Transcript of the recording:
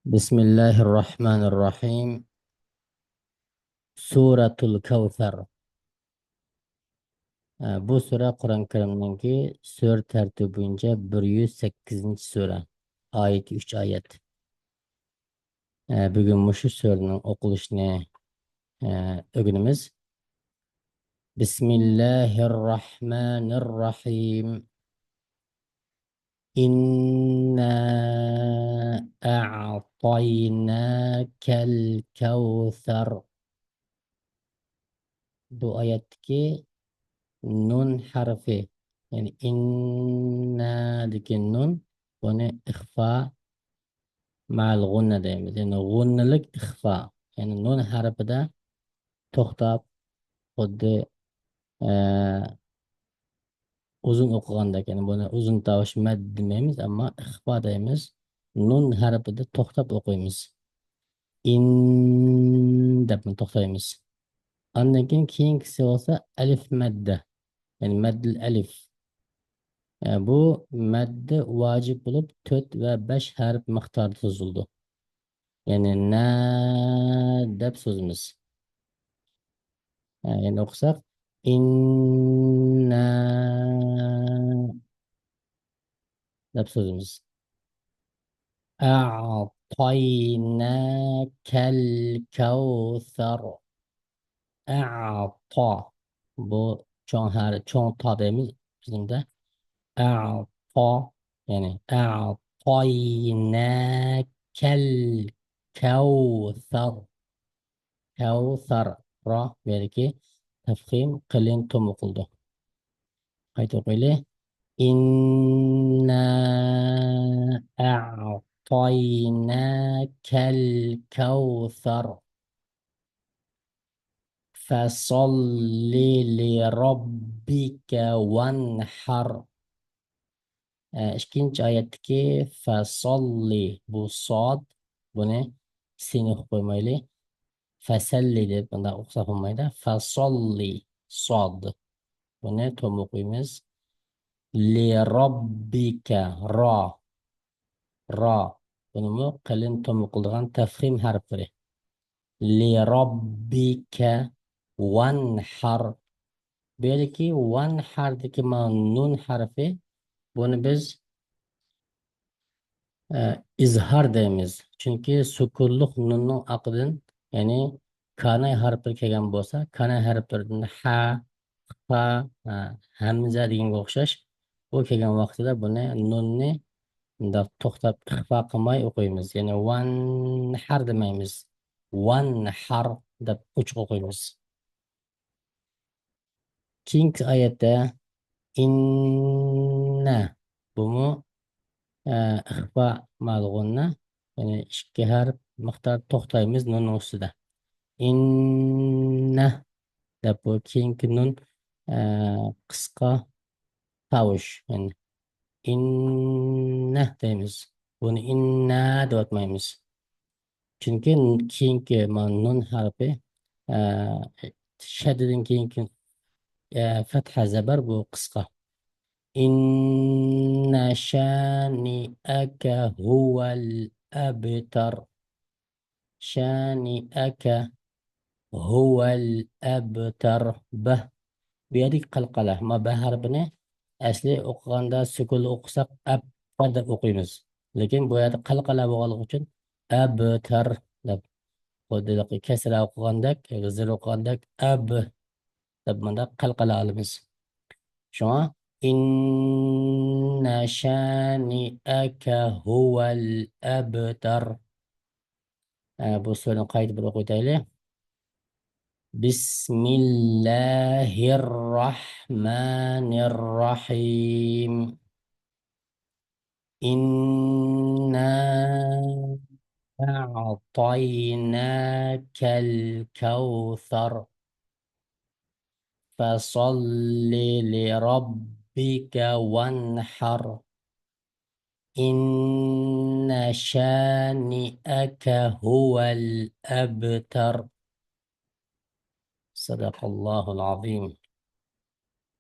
بسم الله الرحمن الرحيم. Suratul Kavthar. Bu sura Qur'on Karimdagi sura tartibi bo'yicha 108 sura. Oyat 3 oyat. Bugun mushu suraning o'qilishini o'rganamiz. Bismillahirrahmanirrahim. Inna a'tainakal kawthar. Bu oyatdagi nun harfi, yani inna degan nun, buni ixfa ma'al g'unna deymiz. Yani g'unnalik ixfa. Yani nun harfida to'xtab, xuddi uzun o'qigandek, yani buni uzun tovush mad demaymiz, ammo ixfa deymiz. Nun harfida to'xtab o'qiymiz. In deb to'xtaymiz. Ondan keyingisi bo'lsa alif madda, yani maddil alif. Bu madde vacip bulup 4 ve 5 harf miktarda sözüldü. Yani na deb sözümüz. Yani okusak inna deb sözümüz. A'taynakel kevser. A'ta. Bu çoğun harf, çoğun ta deyimiz bizim de. A'ta, yani a'taynakel kevser. Kevser ra belki tefhim kılın tom okuldu. Haydi öyle. İnna a'taynakel kevser. Fasalli li rabbike vanhar. İkinci ayetteki fasalli, bu sad, bunu seni koymaylı. Fasalli deb bunda o'xshab olmaydi. Fasalli sad, buni tom o'qiymiz. Li robbika ra, ra, buni qalin tom o'qiladigan tafxim harflari. Li robbika vanhar. Belki vanhardagi nun harfi, buni biz izhar deymiz. Çünkü sukunluq nunning aqidin, ya'ni kana harfi kelgan bo'lsa, kana harflaridan ha, fa, hamza deganga o'xshash, bu kelgan vaqtida buni nunni bundoq to'xtab ixfa qilmay o'qiymiz. Ya'ni van har demaymiz. Van har deb ochiq o'qiymiz. Keyingi oyatda inna, bu ixfa malg'unna, ya'ni ikki harf miqdor to'xtaymiz nun ustida. Inna deb bu keyingi nun qisqa tovush, yani inna deymiz. Buni inna deb aytmaymiz. Chunki keyingi nun harfi shaddidan keyingi fatha zabar, bu qisqa. Inna shani'aka huwal abtar. Shani'aka huwal abtar. Bah. Bu yerda qalqala. Ma ba harfini asli o'qiganda sukun o'qisak ab deb o'qiymiz. Lekin bu yerda qalqala bo'lganligi uchun abtar deb, xuddi kasra o'qigandek, g'izir o'qigandek ab deb bunda qalqala olamiz. Shunga inna shani'aka huwal abtar. Bu so'zni qayta bir o'qiylik. Bismillahirrahmanirrahim. Inna a'tainakal kawthar. Fasalli li rabbika wanhar. Inna shani'aka huwal abtar. Sadaqallahul azim.